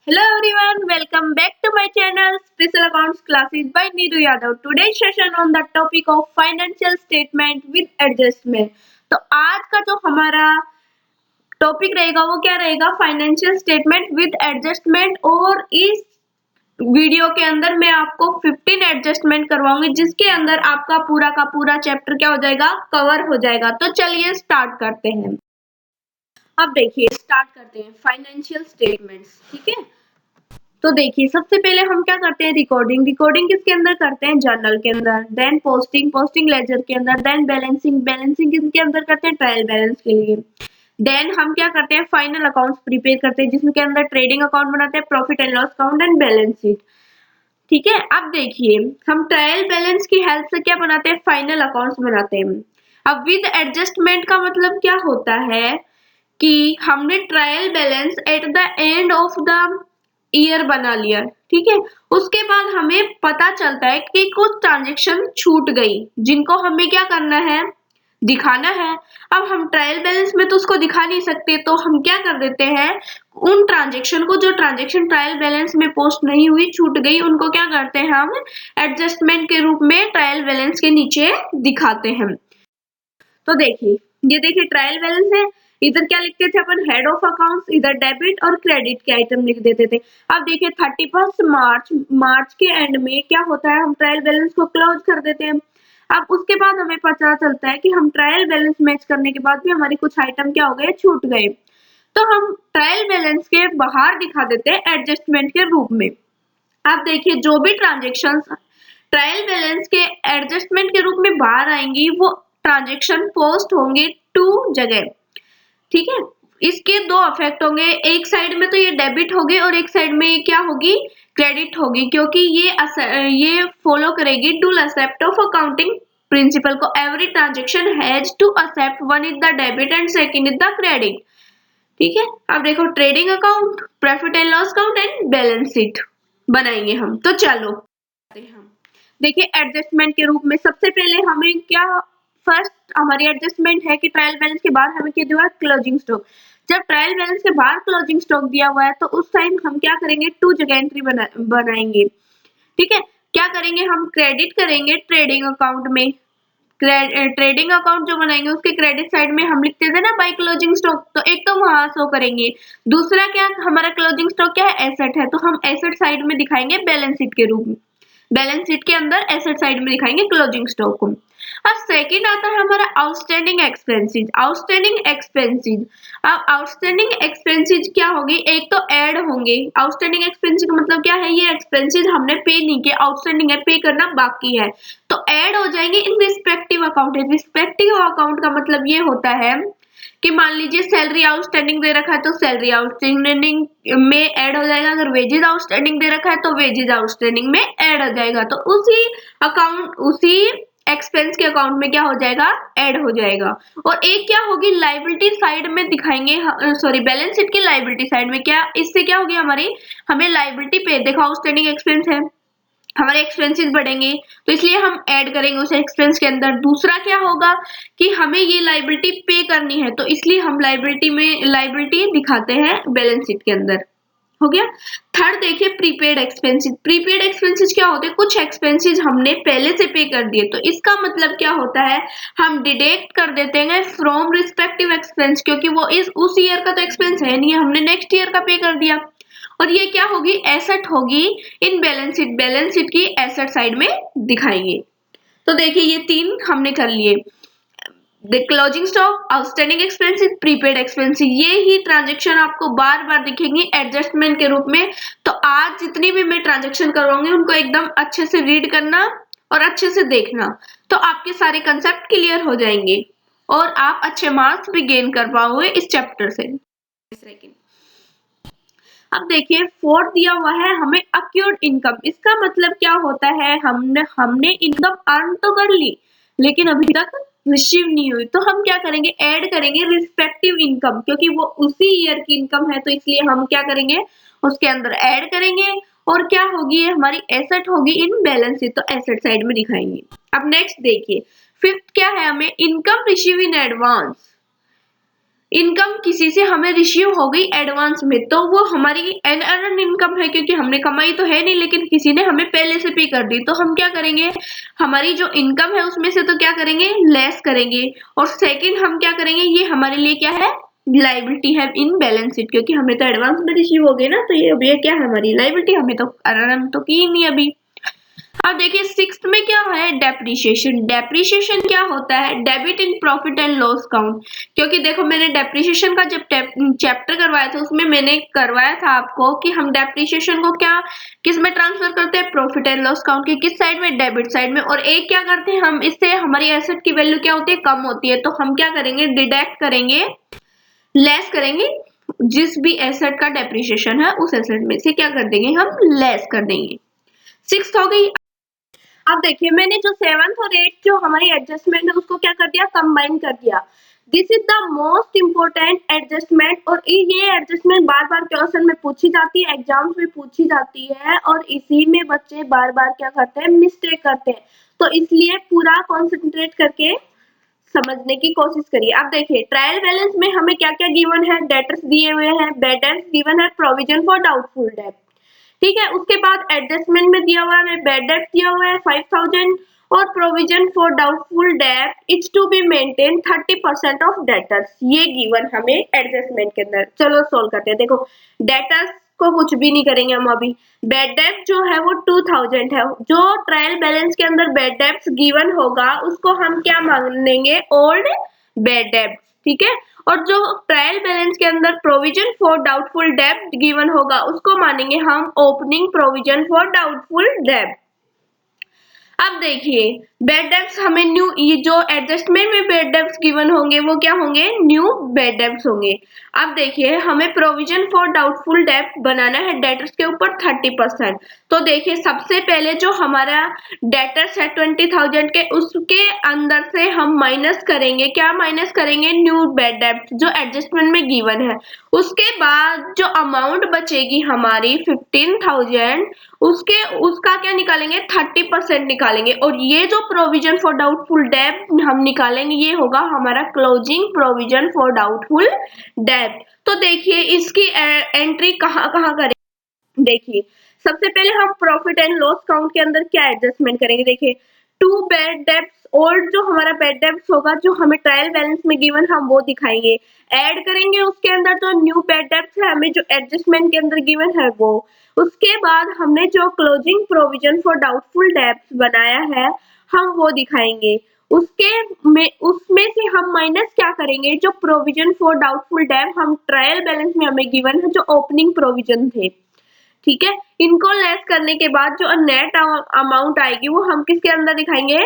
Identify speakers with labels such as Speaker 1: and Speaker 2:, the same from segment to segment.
Speaker 1: Hello everyone, welcome back to my channel Special Accounts Classes by Neeru Yadav. Today's session on the topic of financial statement with adjustment. तो आज का जो हमारा topic रहेगा वो क्या रहेगा, फाइनेंशियल स्टेटमेंट विद एडजस्टमेंट। और इस वीडियो के अंदर मैं आपको 15 एडजस्टमेंट करवाऊंगी जिसके अंदर आपका पूरा का पूरा चैप्टर क्या हो जाएगा, कवर हो जाएगा। तो चलिए स्टार्ट करते हैं। अब देखिए स्टार्ट करते हैं फाइनेंशियल स्टेटमेंट्स। ठीक है, तो देखिए सबसे पहले हम क्या करते हैं, रिकॉर्डिंग किसके अंदर करते हैं, जर्नल के अंदर। देन पोस्टिंग लेजर के अंदर। देन बैलेंसिंग किसके अंदर करते हैं, ट्रायल बैलेंस के लिए। देन हम क्या करते हैं, फाइनल अकाउंट्स प्रिपेयर करते हैं जिसमें के अंदर ट्रेडिंग अकाउंट बनाते हैं, profit and loss account and balance sheet. ठीक है, अब देखिए हम ट्रायल बैलेंस की हेल्प से क्या बनाते हैं, फाइनल अकाउंट्स बनाते हैं। अब विद एडजस्टमेंट का मतलब क्या होता है कि हमने trial balance at the end of the year बना लिया। ठीक है, उसके बाद हमें पता चलता है कि कुछ ट्रांजेक्शन छूट गई जिनको हमें क्या करना है, दिखाना है। अब हम ट्रायल बैलेंस में तो उसको दिखा नहीं सकते, तो हम क्या कर देते हैं, उन ट्रांजेक्शन को, जो ट्रांजेक्शन ट्रायल बैलेंस में पोस्ट नहीं हुई, छूट गई, उनको क्या करते हैं हम एडजस्टमेंट के रूप में ट्रायल बैलेंस के नीचे दिखाते हैं। तो देखिए ये देखिए ट्रायल बैलेंस है, इधर क्या लिखते थे अपन, हेड ऑफ अकाउंट्स, इधर डेबिट और क्रेडिट के आइटम लिख देते थे। अब देखिए 31 मार्च के एंड में क्या होता है, हम ट्रायल बैलेंस को क्लोज कर देते हैं। अब उसके बाद हमें पता चलता है कि हम ट्रायल बैलेंस मैच करने के बाद भी हमारे कुछ आइटम क्या हो गए, छूट गए। तो हम ट्रायल बैलेंस के बाहर दिखा देते हैं एडजस्टमेंट के रूप में। अब देखिए जो भी ट्रांजेक्शन ट्रायल बैलेंस के एडजस्टमेंट के रूप में बाहर आएंगी वो ट्रांजेक्शन पोस्ट होंगे टू जगह। ठीक है, इसके दो इफेक्ट होंगे, एक साइड में तो ये डेबिट होगी और एक साइड में ये क्या होगी, क्रेडिट होगी, क्योंकि ये फॉलो करेगी dual aspect of accounting principle को। एवरी ट्रांजेक्शन हैज टू एक्सेप्ट, one is the debit and second is the credit. ठीक है, अब देखो trading account, profit and loss account and balance sheet बनाएंगे हम। तो चलो हम देखिए एडजस्टमेंट के रूप में सबसे पहले हमें क्या, फर्स्ट हमारी एडजस्टमेंट है कि ट्रायल बैलेंस के बाद हमें क्या दिया, क्लोजिंग स्टॉक। जब ट्रायल बैलेंस के बाद क्लोजिंग स्टॉक दिया हुआ है तो उस टाइम हम क्या करेंगे, टू जगह एंट्री बनाएंगे। ठीक है, क्या करेंगे, हम क्रेडिट करेंगे ट्रेडिंग अकाउंट में। ट्रेडिंग अकाउंट जो बनाएंगे उसके क्रेडिट साइड में हम लिखते थे ना बाय क्लोजिंग स्टॉक, तो एक तो वहां शो करेंगे। दूसरा क्या, हमारा क्लोजिंग स्टॉक क्या है, एसेट है, तो हम एसेट साइड में दिखाएंगे बैलेंस शीट के रूप में। बैलेंस शीट के अंदर एसेट साइड में दिखाएंगे क्लोजिंग स्टॉक को। अब सेकंड आता है हमारा आउटस्टैंडिंग एक्सपेंसेस। अब आउटस्टैंडिंग एक्सपेंसेस क्या होगी, एक तो ऐड होंगे। आउटस्टैंडिंग एक्सपेंसेस का मतलब क्या है, ये एक्सपेंसेस हमने पे नहीं किए, आउटस्टैंडिंग है, पे करना बाकी है, तो ऐड हो जाएंगे in respective account. Respective account का मतलब ये होता है कि मान लीजिए सैलरी आउटस्टैंडिंग दे रखा है तो सैलरी आउटस्टैंडिंग में ऐड हो जाएगा, अगर वेजेस आउटस्टैंडिंग दे रखा है तो वेजेस आउटस्टैंडिंग में ऐड हो जाएगा, तो उसी अकाउंट, उसी एक्सपेंस के अकाउंट में क्या हो जाएगा, ऐड हो जाएगा। और एक क्या होगी, लाइबिलिटी साइड में दिखाएंगे, सॉरी बैलेंस शीट की लाइबिलिटी साइड में क्या, इससे क्या होगी हमारी, हमें लाइबिलिटी पे देखो आउटस्टैंडिंग एक्सपेंस है, हमारे एक्सपेंसेस बढ़ेंगे तो इसलिए हम ऐड करेंगे उस एक्सपेंस के अंदर। दूसरा क्या होगा कि हमें ये लाइबिलिटी पे करनी है तो इसलिए हम लाइबिलिटी दिखाते हैं बैलेंस शीट के अंदर। हो गया। थर्ड देखिए प्रीपेड एक्सपेंसेस। प्रीपेड एक्सपेंसेस क्या होते हैं, कुछ एक्सपेंसेस हमने पहले से पे कर दिए, तो इसका मतलब क्या होता है, हम डिडक्ट कर देते हैं फ्रॉम रिस्पेक्टिव एक्सपेंस, क्योंकि वो उस ईयर का तो एक्सपेंस है नहीं, हमने नेक्स्ट ईयर का पे कर दिया। और ये क्या होगी, एसेट होगी इन बैलेंस शीट की एसेट साइड में दिखाएंगे। तो देखिए ये तीन हमने कर लिए, the closing stock, outstanding expenses, prepaid expenses. ये ही ट्रांजेक्शन आपको बार बार दिखेंगी एडजस्टमेंट के रूप में। तो आज जितनी भी मैं ट्रांजेक्शन करवाऊंगी उनको एकदम अच्छे से रीड करना और अच्छे से देखना, तो आपके सारे कंसेप्ट क्लियर हो जाएंगे और आप अच्छे मार्क्स भी गेन कर पाओगे इस चैप्टर से। अब देखिए फोर्थ दिया हुआ है हमें अक्यूर्ड इनकम। इसका मतलब क्या होता है, हमने इनकम अर्न तो कर ली लेकिन अभी तक रिसीव नहीं हुई, तो हम क्या करेंगे, ऐड करेंगे रिस्पेक्टिव इनकम, क्योंकि वो उसी ईयर की इनकम है तो इसलिए हम क्या करेंगे, उसके अंदर ऐड करेंगे। और क्या होगी, हमारी एसेट होगी इन बैलेंस शीट, तो एसेट साइड में दिखाएंगे। अब नेक्स्ट देखिए फिफ्थ क्या है, हमें income receive in advance. Income किसी से हमें रिसीव हो गई एडवांस में, तो वो हमारी अनअर्न्ड इनकम है, क्योंकि हमने कमाई तो है नहीं लेकिन किसी ने हमें पहले से पे कर दी। तो हम क्या करेंगे, हमारी जो इनकम है उसमें से तो क्या करेंगे, लेस करेंगे। और सेकंड हम क्या करेंगे, ये हमारे लिए क्या है, लाइबिलिटी है इन बैलेंस शीट, क्योंकि हमें तो एडवांस में रिसीव हो गई ना, तो ये अभी ये क्या है, हमारी लाइबिलिटी, हमें तो अर्न तो की नहीं अभी। अब देखिए सिक्स्थ में क्या है, डेप्रिसिएशन। डेप्रिसिएशन क्या होता है, debit in profit and loss count. क्योंकि देखो मैंने डेप्रिसिएशन का जब चैप्टर करवाया था उसमें मैंने करवाया था आपको कि हम डेप्रिसिएशन को क्या किस में ट्रांसफर करते हैं, प्रॉफिट एंड लॉस काउंट के किस साइड में, डेबिट साइड में। और एक क्या करते हैं हम, इससे हमारी एसेट की वैल्यू क्या होती है, कम होती है। तो हम क्या करेंगे, डिडक्ट करेंगे, लेस करेंगे, जिस भी एसेट का डेप्रिसिएशन है उस एसेट में से क्या कर देंगे, हम लेस कर देंगे। सिक्स्थ हो गई। अब देखिए मैंने जो सेवंथ और एट्थ जो हमारी एडजस्टमेंट है उसको क्या कर दिया, कंबाइन कर दिया। This is the most important adjustment, और ये एडजस्टमेंट बार बार क्वेश्चन में पूछी जाती है, एग्जाम्स में पूछी जाती है, और इसी में बच्चे बार बार क्या करते हैं, मिस्टेक करते हैं। तो इसलिए पूरा कॉन्सेंट्रेट करके समझने की कोशिश करिए। अब देखिए ट्रायल बैलेंस में हमें क्या क्या गिवन है, डेटर्स दिए हुए हैं, बैड डेट्स गिवन है, प्रोविजन फॉर डाउटफुल डेट, ठीक है। उसके बाद एडजस्टमेंट में दिया हुआ है, बैड डेट दिया हुआ है 5000, और provision for doubtful debt is to be maintain 30% of debtors, ये गिवन हमें एडजस्टमेंट के अंदर। चलो सोल्व करते हैं। देखो डेटर्स को कुछ भी नहीं करेंगे हम अभी, बैड डेट जो है वो 2000 है, जो ट्रायल बैलेंस के अंदर बैड डेट्स गिवन होगा उसको हम क्या मानेंगे, ओल्ड बैड डेट, ठीक है। और जो ट्रायल बैलेंस के अंदर provision for doubtful date given होगा उसको मानेंगे हम opening provision for doubtful date. अब देखिए बैड डेट्स हमें न्यू, ये जो एडजस्टमेंट में बैड डेट्स गिवन होंगे वो क्या होंगे, न्यू बैड डेट्स होंगे। अब देखिए हमें प्रोविजन फॉर डाउटफुल डेट बनाना है डेटर्स के ऊपर 30%। तो देखिए सबसे पहले जो हमारा डेटर्स है 20,000 के, उसके अंदर से हम माइनस करेंगे, क्या माइनस करेंगे, न्यू बैड डेट्स जो एडजस्टमेंट में गिवन है। उसके बाद जो अमाउंट बचेगी हमारी 15,000, उसका क्या निकालेंगे, 30% निकालेंगे। और ये जो प्रोविजन फॉर डाउटफुल डेट हम निकालेंगे ये होगा हमारा closing provision for doubtful date. तो देखिए इसकी एंट्री कहाँ कहाँ करें, देखिए सबसे पहले हम प्रॉफिट एंड लॉस काउंट के अंदर क्या एडजस्टमेंट करेंगे। देखिए टू बैड डेट्स, ओल्ड जो हमारा बैड डेट्स होगा जो हमें ट्रायल बैलेंस में गिवन हम वो दिखाएंगे, ऐड करेंगे उसके अंदर जो न्यू बैड डेट्स है हमें जो एडजस्टमेंट के अंदर गिवन है वो। उसके बाद हमने जो closing provision for doubtful debts बनाया है हम वो दिखाएंगे। उसमें से हम माइनस क्या करेंगे, जो प्रोविजन फॉर डाउटफुल डेट हम ट्रायल बैलेंस में हमें गिवन है जो ओपनिंग प्रोविजन थे, ठीक है। इनको लेस करने के बाद जो नेट अमाउंट आएगी वो हम किसके अंदर दिखाएंगे,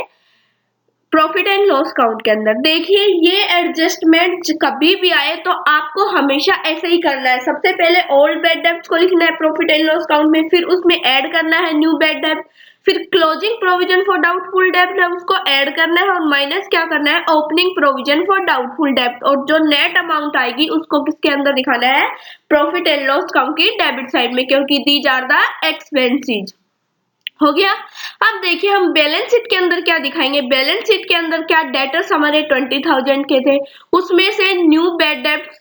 Speaker 1: प्रॉफिट एंड लॉस काउंट के अंदर। देखिए ये एडजस्टमेंट कभी भी आए तो आपको हमेशा ऐसे ही करना है, सबसे पहले ओल्ड बैड डेट्स को लिखना है प्रॉफिट एंड लॉस काउंट में, फिर उसमें ऐड करना है न्यू बैड डेट, फिर closing provision for doubtful date है उसको ऐड करना है, और माइनस क्या करना है, opening provision for doubtful date. और जो नेट अमाउंट आएगी उसको किसके अंदर दिखाना है, प्रॉफिट एंड लॉस काउंट की डेबिट साइड में, क्योंकि दीज आर द एक्सपेंसेस। हो गया। अब देखिए हम बैलेंस शीट के अंदर क्या दिखाएंगे, बैलेंस शीट के अंदर क्या डेटर्स हमारे 20,000 के थे, उसमें से न्यू बैड डेट्स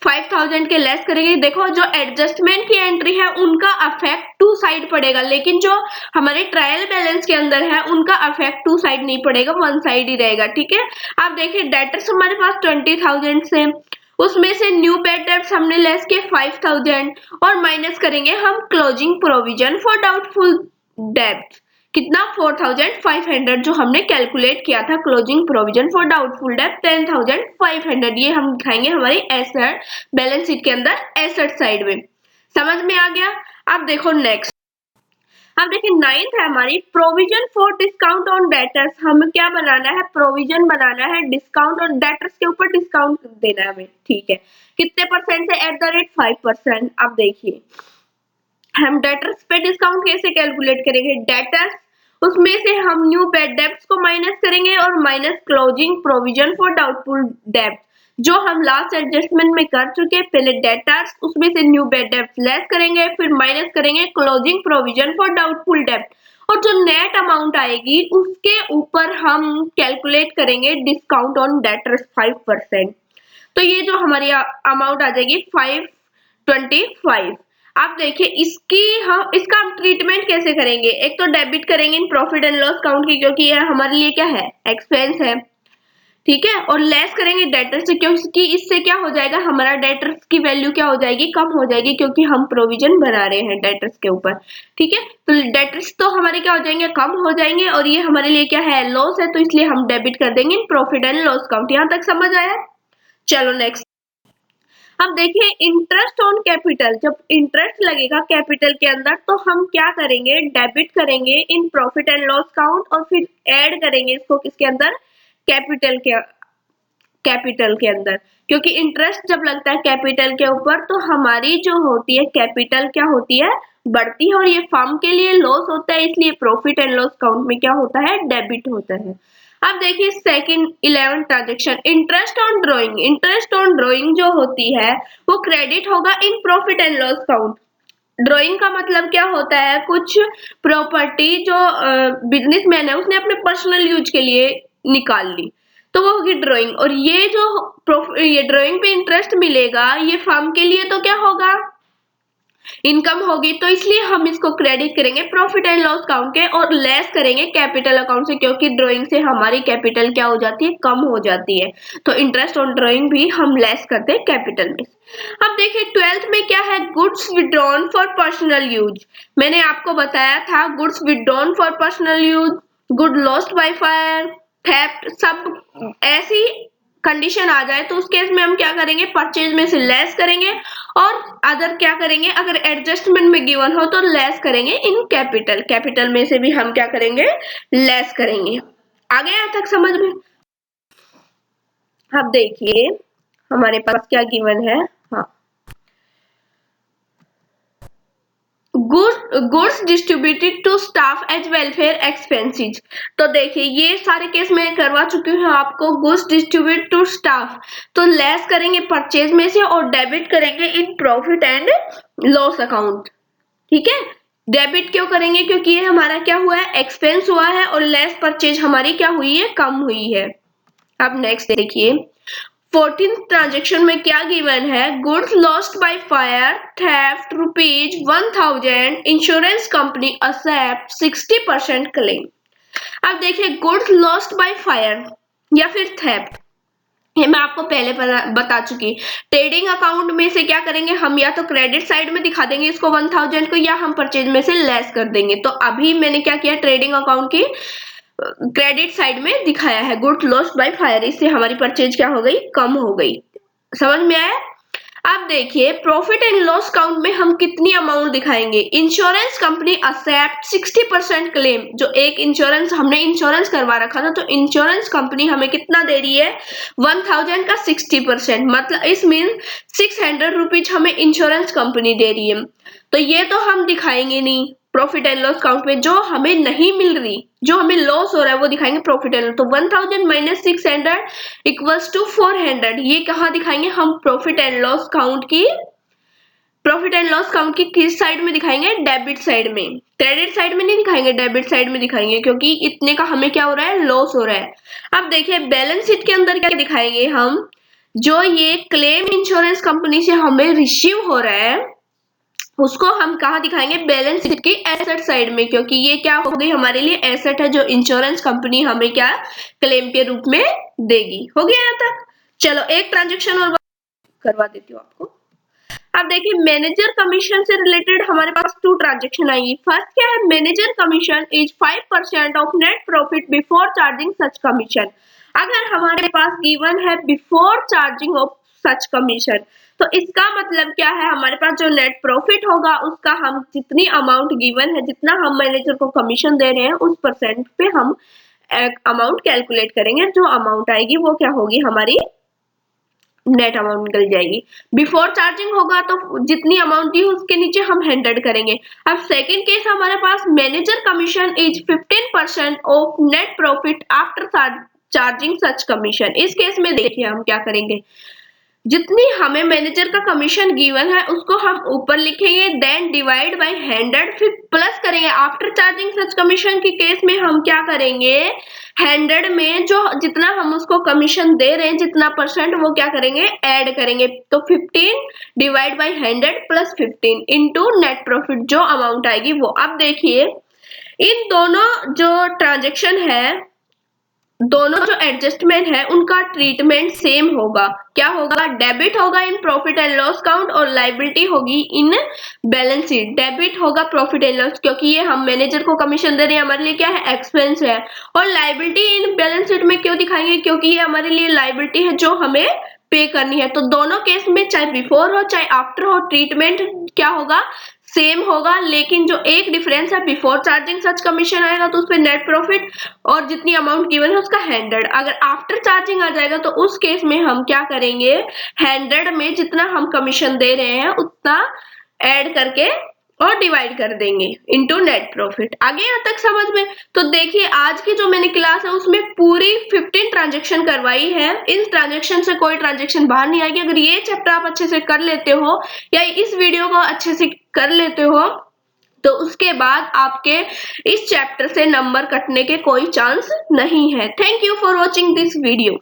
Speaker 1: 5,000 के लेस करेंगे। देखो जो एडजस्टमेंट की एंट्री है उनका अफेक्ट टू साइड पड़ेगा, लेकिन जो हमारे ट्रायल बैलेंस के अंदर है उनका अफेक्ट टू साइड नहीं पड़ेगा, वन साइड ही रहेगा, ठीक है। अब देखिए डेटर्स हमारे पास 20,000 से, उसमें से न्यू बैड डेट्स हमने लेस किए 5,000, और माइनस करेंगे हम closing provision for doubtful date, कितना 4,500 जो हमने कैलकुलेट किया था closing provision for doubtful date 10,500, ये हम दिखाएंगे हमारी एसेट बैलेंस शीट के अंदर एसेट साइड में। समझ में आ गया। अब देखो नेक्स्ट, अब देखिए नाइन्थ है हमारी provision for discount on debtors. हमें क्या बनाना है, प्रोविजन बनाना है डिस्काउंट ऑन डेटर्स के ऊपर डिस्काउंट देना है हमें, ठीक है। कितने परसेंट से, @5%। अब देखिए हम डेटर्स पे डिस्काउंट कैसे कैलकुलेट करेंगे, डेटर्स उसमें से हम न्यू बैड डेट्स को माइनस करेंगे और minus closing provision for doubtful date जो हम लास्ट एडजस्टमेंट में कर चुके। पहले डेटर्स उसमें से न्यू बैड डेट्स लेस करेंगे, फिर माइनस करेंगे closing provision for doubtful date, और जो नेट अमाउंट आएगी उसके ऊपर हम कैलकुलेट करेंगे डिस्काउंट ऑन डेटर्स 5%। तो ये जो हमारी अमाउंट आ जाएगी 525। अब देखिए इसका हम ट्रीटमेंट कैसे करेंगे। एक तो डेबिट करेंगे in profit and loss account की, क्योंकि ये हमारे लिए क्या है, एक्सपेंस है, ठीक है। और लेस करेंगे डेटर्स से, क्योंकि इससे क्या हो जाएगा, हमारा डेटर्स की वैल्यू क्या हो जाएगी, कम हो जाएगी, क्योंकि हम प्रोविजन बना रहे हैं डेटर्स के ऊपर, ठीक है। तो डेटर्स तो हमारे क्या हो जाएंगे, कम हो जाएंगे, और ये हमारे लिए क्या है, लॉस है, तो इसलिए हम डेबिट कर देंगे in profit and loss account. यहाँ तक समझ आया। चलो नेक्स्ट। अब देखिए इंटरेस्ट ऑन कैपिटल, जब इंटरेस्ट लगेगा कैपिटल के अंदर तो हम क्या करेंगे, डेबिट करेंगे in profit and loss account, और फिर ऐड करेंगे इसको किसके अंदर, कैपिटल के अंदर। क्योंकि इंटरेस्ट जब लगता है कैपिटल के ऊपर तो हमारी जो होती है कैपिटल क्या होती है, बढ़ती है, और ये फर्म के लिए लॉस होता है, इसलिए प्रॉफिट एंड लॉस अकाउंट में क्या होता है, डेबिट होता है। अब देखिए second 11 transaction, interest on drawing. Interest on drawing जो होती है वो क्रेडिट होगा in profit and loss account. Drawing का मतलब क्या होता है, कुछ प्रॉपर्टी जो बिजनेसमैन है उसने अपने पर्सनल यूज के लिए निकाल ली, तो वो होगी ड्राइंग। और ये ड्राइंग पे इंटरेस्ट मिलेगा, ये फर्म के लिए तो क्या होगा, इनकम होगी, तो इसलिए हम इसको क्रेडिट करेंगे प्रॉफिट एंड लॉस अकाउंट के, और लेस करेंगे कैपिटल अकाउंट से, क्योंकि ड्राइंग से हमारी कैपिटल क्या हो जाती है, कम हो जाती है। तो इंटरेस्ट ऑन ड्राइंग भी हम लेस करते हैं कैपिटल में। अब देखिए 12th में क्या है, goods withdrawn for personal use. मैंने आपको बताया था goods withdrawn for personal use, good lost by fire, theft, सब ऐसी कंडीशन आ जाए तो उस केस में हम क्या करेंगे, परचेज में से लेस करेंगे, और अदर क्या करेंगे, अगर एडजस्टमेंट में गिवन हो तो लेस करेंगे इन कैपिटल में से भी हम क्या करेंगे, लेस करेंगे। आगे यहाँ तक समझ में। अब देखिए हमारे पास क्या गिवन है, हाँ, goods distributed to staff as welfare expenses. तो देखिए ये सारे केस मैं करवा चुकी हूँ आपको, गुड्स डिस्ट्रीब्यूट टू स्टाफ, तो लेस करेंगे परचेज में से और डेबिट करेंगे in profit and loss account, ठीक है। डेबिट क्यों करेंगे, क्योंकि ये हमारा क्या हुआ है, एक्सपेंस हुआ है, और लेस परचेज हमारी क्या हुई है, कम हुई है। अब नेक्स्ट देखिए 14th ट्रांजेक्शन में क्या गिवन है, goods lost by fire, theft, ₹1000, insurance company accept 60% claim. अब देखिए गुड्स लॉस्ट बाय फायर या फिर थेफ्ट, ये मैं आपको पहले बता चुकी। ट्रेडिंग अकाउंट में से क्या करेंगे हम, या तो क्रेडिट साइड में दिखा देंगे इसको 1000 को, या हम परचेज में से लेस कर देंगे। तो अभी मैंने क्या किया, ट्रेडिंग अकाउंट की क्रेडिट साइड में दिखाया है गुड्स लॉस्ट बाय फायर, इससे हमारी परचेज क्या हो गई, कम हो गई। समझ में आया। अब देखिए प्रॉफिट एंड लॉस अकाउंट में हम कितनी अमाउंट दिखाएंगे, इंश्योरेंस कंपनी एक्सेप्ट 60% क्लेम। जो एक हमने इंश्योरेंस करवा रखा था, तो इंश्योरेंस कंपनी हमें कितना दे रही है, 1000 का 60%, मतलब इस मीन 600 रुपीज हमें इंश्योरेंस कंपनी दे रही है। तो ये तो हम दिखाएंगे नहीं प्रॉफिट एंड लॉस अकाउंट में, जो हमें नहीं मिल रही, जो हमें लॉस हो रहा है वो दिखाएंगे प्रॉफिट एंड लॉस। तो 1000 माइनस 600 इक्वल्स टू 400, ये कहाँ दिखाएंगे हम, प्रॉफिट एंड लॉस अकाउंट की किस साइड में दिखाएंगे, डेबिट साइड में। क्रेडिट साइड में नहीं दिखाएंगे, डेबिट साइड में दिखाएंगे, क्योंकि इतने का हमें क्या हो रहा है, लॉस हो रहा है। अब देखिए बैलेंस शीट के अंदर क्या दिखाएंगे हम, जो ये क्लेम इंश्योरेंस कंपनी से हमें रिसीव हो रहा है उसको हम कहाँ दिखाएंगे, बैलेंस शीट की एसेट साइड में, क्योंकि ये क्या हो गई हमारे लिए एसेट है, जो इंश्योरेंस कंपनी हमें क्या क्लेम के रूप में देगी। हो गया यहाँ तक। चलो एक ट्रांजेक्शन और करवा देती हूँ आपको। अब देखिए मैनेजर कमीशन से रिलेटेड हमारे पास 2 ट्रांजेक्शन आएंगी। फर्स्ट क्या है, manager commission is 5% of net profit before charging such commission. अगर हमारे पास गिवन है before charging of such commission, तो इसका मतलब क्या है, हमारे पास जो नेट प्रॉफिट होगा उसका हम जितनी अमाउंट गिवन है, जितना हम मैनेजर को कमीशन दे रहे हैं उस परसेंट पे हम अमाउंट कैलकुलेट करेंगे। जो अमाउंट आएगी वो क्या होगी, हमारी नेट अमाउंट निकल जाएगी। बिफोर चार्जिंग होगा तो जितनी अमाउंट दी उसके नीचे हम 100 करेंगे। अब सेकंड केस हमारे पास manager commission is 15% of net profit after charging such commission. इस केस में देखिए हम क्या करेंगे, जितनी हमें मैनेजर का कमीशन गिवन है उसको हम ऊपर लिखेंगे, देन डिवाइड बाय 100, फिर प्लस करेंगे। आफ्टर चार्जिंग सच कमीशन के केस में हम क्या करेंगे, 100 में जो जितना हम उसको कमीशन दे रहे हैं जितना परसेंट वो क्या करेंगे, ऐड करेंगे। तो 15 divide by 100 plus 15 into net profit जो अमाउंट आएगी वो। अब देखिए इन दोनों जो ट्रांजेक्शन है, दोनों जो एडजस्टमेंट है उनका ट्रीटमेंट सेम होगा। क्या होगा, डेबिट होगा in profit and loss count और लाइबिलिटी होगी इन बैलेंस शीट। डेबिट होगा प्रॉफिट एंड लॉस क्योंकि ये हम मैनेजर को कमीशन दे रहे हैं, हमारे लिए क्या है, एक्सपेंस है। और लाइबिलिटी इन बैलेंस शीट में क्यों दिखाएंगे, क्योंकि ये हमारे लिए लाइबिलिटी है जो हमें पे करनी है। तो दोनों केस में चाहे बिफोर हो चाहे आफ्टर हो, ट्रीटमेंट क्या होगा, सेम होगा। लेकिन जो एक डिफरेंस है, बिफोर चार्जिंग सच कमीशन आएगा तो उस पर नेट प्रॉफिट और जितनी अमाउंट गिवन है उसका 100। अगर आफ्टर चार्जिंग आ जाएगा तो उस केस में हम क्या करेंगे, 100 में जितना हम कमीशन दे रहे हैं उतना ऐड करके और डिवाइड कर देंगे इनटू नेट प्रॉफिट। आगे यहाँ तक समझ में? तो देखिए आज की जो मैंने क्लास है उसमें पूरी 15 ट्रांजेक्शन करवाई है। इन ट्रांजेक्शन से कोई ट्रांजेक्शन बाहर नहीं आएगी। अगर ये चैप्टर आप अच्छे से कर लेते हो या इस वीडियो को अच्छे से कर लेते हो तो उसके बाद आपके इस चैप्टर से नंबर कटने के कोई चांस नहीं है। Thank you for watching this video.